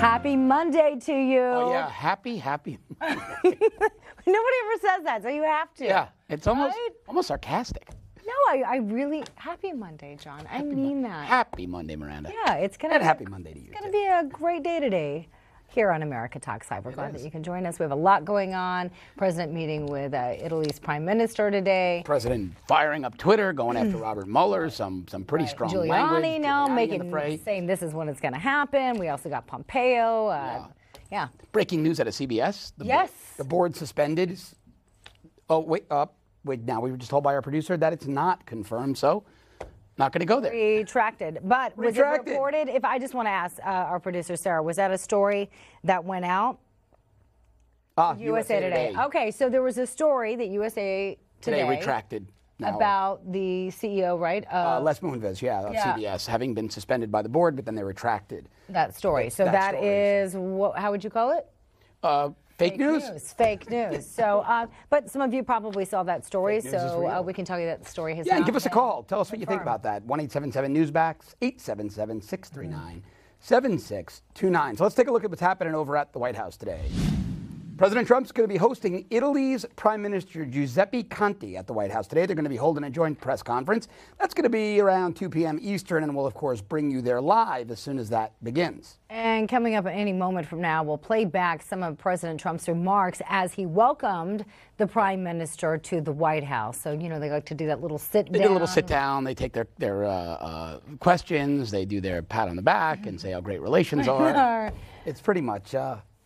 Happy Monday to you. Oh, yeah. Happy. Nobody ever says that, so you have to. Yeah. It's almost sarcastic. No, I really, happy Monday, John. I mean that. Happy Monday, Miranda. Yeah, it's going to And happy Monday to you. It's going to be a great day today here on America Talks Live. We're glad that you can join us. We have a lot going on. President meeting with Italy's Prime Minister today. President firing up Twitter, going after Robert Mueller, some pretty strong language. Giuliani now saying this is when it's going to happen. We also got Pompeo. Yeah. Breaking news out of CBS. The board suspended. Oh, wait, now we were just told by our producer that it's not confirmed, so not going to go there. Retracted. But was it reported? If I just want to ask our producer, Sarah, was that a story that went out? USA Today. Okay, so there was a story that USA Today retracted now. About the CEO, right? Les Moonves, of CBS, having been suspended by the board, but then they retracted that story. So that is, how would you call it? Fake news. Fake news. So, but some of you probably saw that story, so we can tell you that the story has and give us a call. Tell us what you think about that. 1-877-NEWSBACKS, 877-639-7629. So let's take a look at what's happening over at the White House today. President Trump's going to be hosting Italy's Prime Minister Giuseppe Conte at the White House today. They're going to be holding a joint press conference. That's going to be around 2 p.m. Eastern, and we'll, of course, bring you there live as soon as that begins. And coming up at any moment from now, we'll play back some of President Trump's remarks as he welcomed the Prime Minister to the White House. So, you know, they like to do that little sit down. They do a little sit down. They take their questions. They do their pat on the back and say how great relations are. It's pretty much...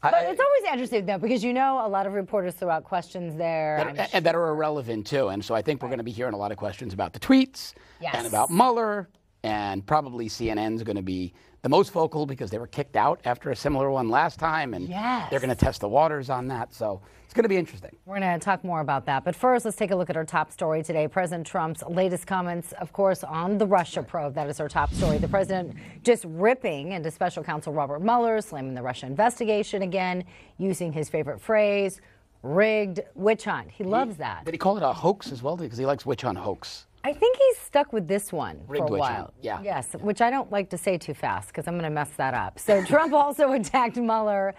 But it's always interesting, though, because you know a lot of reporters throw out questions there. And that are irrelevant, too. And so I think we're going to be hearing a lot of questions about the tweets and about Mueller. And probably CNN's going to be the most vocal because they were kicked out after a similar one last time. And they're going to test the waters on that. So it's going to be interesting. We're going to talk more about that. But first, let's take a look at our top story today. President Trump's latest comments, of course, on the Russia probe. That is our top story. The president just ripping into special counsel Robert Mueller, slamming the Russia investigation again, using his favorite phrase, rigged witch hunt. He loves that. Did he call it a hoax as well? Because he likes witch hunt hoax. I think he's stuck with this one for a while. Yeah. Yes, which I don't like to say too fast because I'm going to mess that up. So Trump also attacked Mueller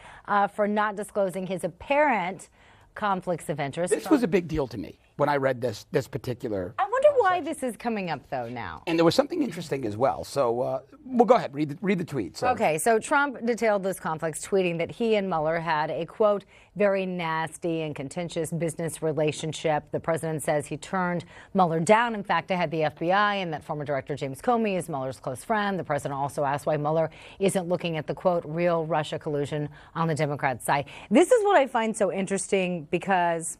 for not disclosing his apparent conflicts of interest. This was a big deal to me when I read this particular. I wonder why this is coming up, though, now. And there was something interesting as well. So, well, go ahead, read the tweet. So. Okay, so Trump detailed those conflicts, tweeting that he and Mueller had a, quote, very nasty and contentious business relationship. The president says he turned Mueller down, in fact, to head the FBI, and that former director James Comey is Mueller's close friend. The president also asked why Mueller isn't looking at the, quote, real Russia collusion on the Democrat side. This is what I find so interesting because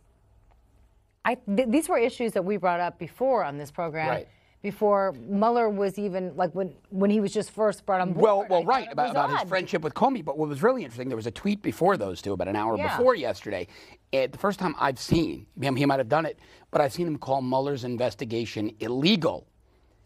these were issues that we brought up before on this program, before Mueller was even, like when he was just first brought on board. Well, right, about his friendship with Comey. But what was really interesting, there was a tweet before those two, about an hour before yesterday. The first time I've seen, he might have done it, but I've seen him call Mueller's investigation illegal.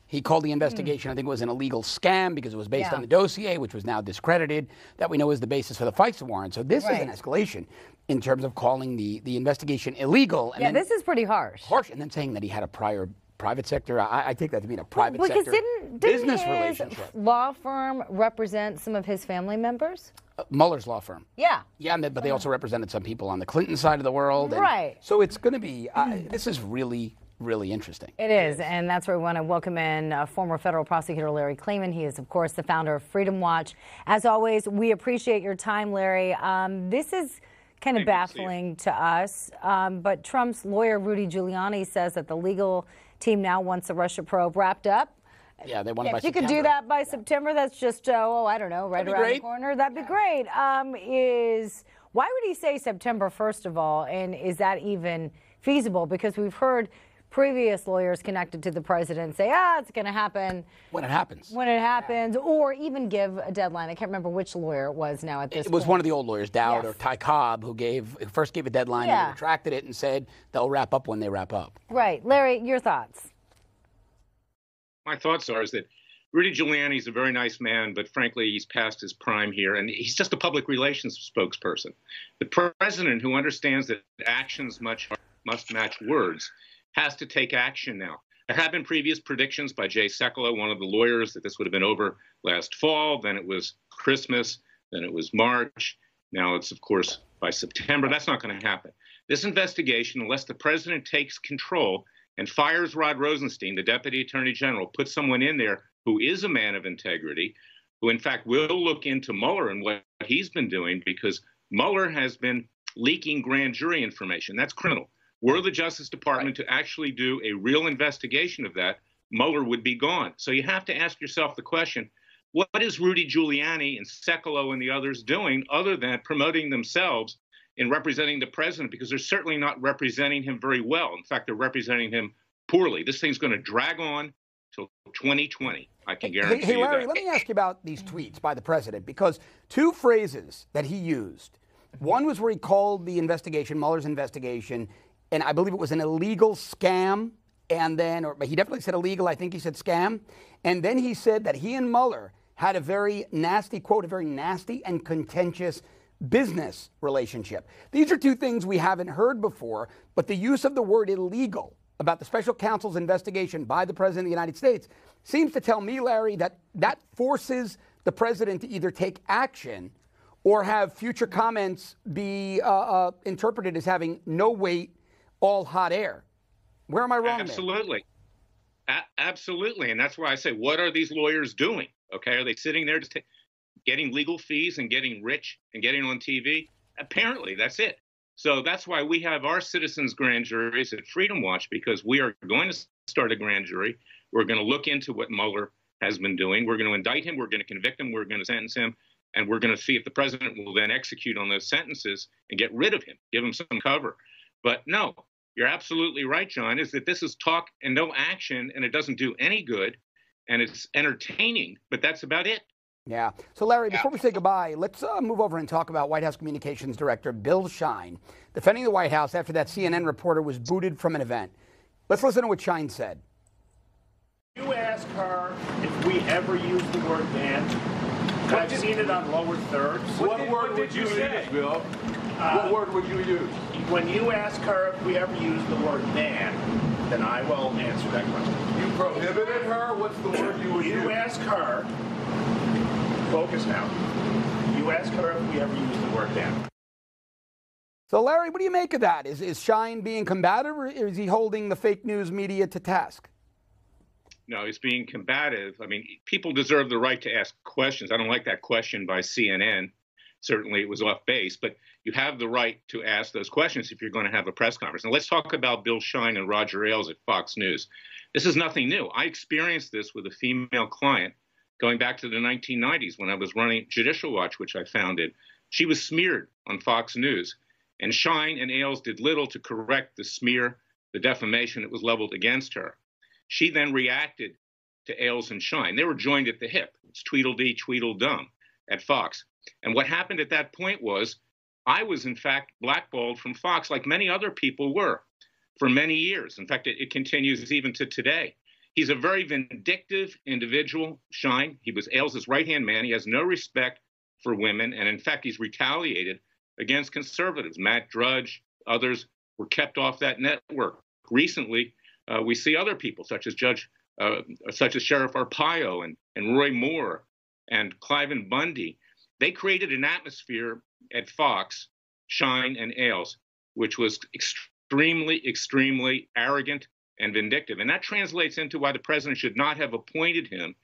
He called the investigation, I think it was an illegal scam because it was based on the dossier, which was now discredited, that we know is the basis for the FISA warrant. So this is an escalation in terms of calling the investigation illegal. And this is pretty harsh. And then saying that he had a prior private sector. I take that to mean a private sector business relationship. Law firm represent some of his family members? Mueller's law firm. Yeah. Yeah, but they also represented some people on the Clinton side of the world. Right. So it's going to be, this is really interesting. It is, and that's where we want to welcome in former federal prosecutor Larry Klayman. He is, of course, the founder of Freedom Watch. As always, we appreciate your time, Larry. This is kind of baffling to us, but Trump's lawyer, Rudy Giuliani, says that the legal team now wants the Russia probe wrapped up. Yeah, they want it by September. If you could do that by September, that's just, I don't know, right around the corner. That'd be great. Why would he say September, first of all, and is that even feasible? Because we've heard previous lawyers connected to the president say, it's going to happen. When it happens. When it happens, or even give a deadline. I can't remember which lawyer it was now at this point. It was one of the old lawyers, Dowd or Ty Cobb, who first gave a deadline and retracted it and said they'll wrap up when they wrap up. Right. Larry, your thoughts? My thoughts is that Rudy Giuliani is a very nice man, but frankly, he's past his prime here, and he's just a public relations spokesperson. The president, who understands that actions must match words, has to take action now. There have been previous predictions by Jay Sekulow, one of the lawyers, that this would have been over last fall. Then it was Christmas. then it was March. Now it's, of course, by September. That's not going to happen. This investigation, unless the president takes control and fires Rod Rosenstein, the deputy attorney general, puts someone in there who is a man of integrity, who in fact will look into Mueller and what he's been doing, because Mueller has been leaking grand jury information. That's criminal. Were the Justice Department to actually do a real investigation of that, Mueller would be gone. So you have to ask yourself the question, what is Rudy Giuliani and Sekulow and the others doing other than promoting themselves in representing the president? Because they're certainly not representing him very well. In fact, they're representing him poorly. This thing's going to drag on till 2020. I can guarantee Hey, Larry, you that. let me ask you about these tweets by the president, because two phrases that he used. One was where he called the investigation, Mueller's investigation, and I believe it was an illegal scam. And then, or he definitely said illegal, I think he said scam. And then he said that he and Mueller had a very nasty, quote, a very nasty and contentious business relationship. These are two things we haven't heard before, but the use of the word illegal about the special counsel's investigation by the president of the United States seems to tell me, Larry, that that forces the president to either take action or have future comments be interpreted as having no weight, all hot air. Where am I wrong? Absolutely. Absolutely. And that's why I say, what are these lawyers doing? Okay. Are they sitting there just getting legal fees and getting rich and getting on TV? Apparently, that's it. So that's why we have our citizens' grand juries at Freedom Watch, because we are going to start a grand jury. We're going to look into what Mueller has been doing. We're going to indict him. We're going to convict him. We're going to sentence him. And we're going to see if the president will then execute on those sentences and get rid of him, give him some cover. But no, you're absolutely right, John, is that this is talk and no action, and it doesn't do any good, and it's entertaining, but that's about it. Yeah. So, Larry, before we say goodbye, let's move over and talk about White House Communications Director Bill Shine defending the White House after that CNN reporter was booted from an event. Let's listen to what Shine said. You ask her if we ever use the word ban. I've seen it on lower thirds. What word would you use, Bill? What word would you use? When you ask her if we ever use the word ban, then I will answer that question. You prohibited her? What's the word you would use? You ask her, focus now. You ask her if we ever use the word ban. So, Larry, what do you make of that? Is Shine being combative, or is he holding the fake news media to task? No, he's being combative. I mean, people deserve the right to ask questions. I don't like that question by CNN. Certainly it was off base, but you have the right to ask those questions if you're going to have a press conference. And let's talk about Bill Shine and Roger Ailes at Fox News. This is nothing new. I experienced this with a female client going back to the 1990s when I was running Judicial Watch, which I founded. She was smeared on Fox News, and Shine and Ailes did little to correct the smear, the defamation that was leveled against her. She then reacted to Ailes and Shine. They were joined at the hip. It's Tweedledee, Tweedledum at Fox. And what happened at that point was I was, in fact, blackballed from Fox, like many other people were, for many years. In fact, it continues even to today. He's a very vindictive individual, Shine. He was Ailes' right-hand man. He has no respect for women. And in fact, he's retaliated against conservatives. Matt Drudge, others were kept off that network. Recently, we see other people, such as Sheriff Arpaio and Roy Moore and Cliven Bundy. They created an atmosphere at Fox, Shine and Ailes, which was extremely, extremely arrogant and vindictive. And that translates into why the president should not have appointed him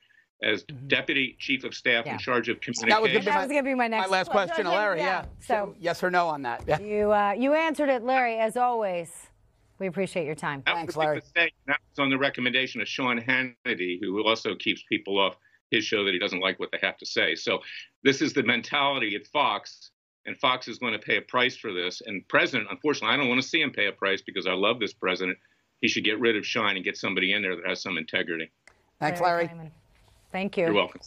as Deputy Chief of Staff in charge of communications. That was going to be my next last question, Larry. Yeah. So yes or no on that? Yeah. you answered it, Larry, as always. We appreciate your time. Thanks, Larry. That was on the recommendation of Sean Hannity, who also keeps people off his show that he doesn't like what they have to say. So this is the mentality at Fox, and Fox is going to pay a price for this. And president, unfortunately, I don't want to see him pay a price because I love this president. He should get rid of Shine and get somebody in there that has some integrity. Thanks, Larry. Thank you. You're welcome.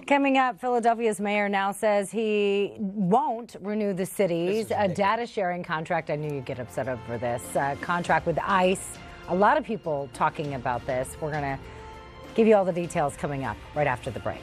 Coming up, Philadelphia's mayor now says he won't renew the city's data sharing contract. I knew you'd get upset over this contract with ICE. A lot of people talking about this. We're going to give you all the details coming up right after the break.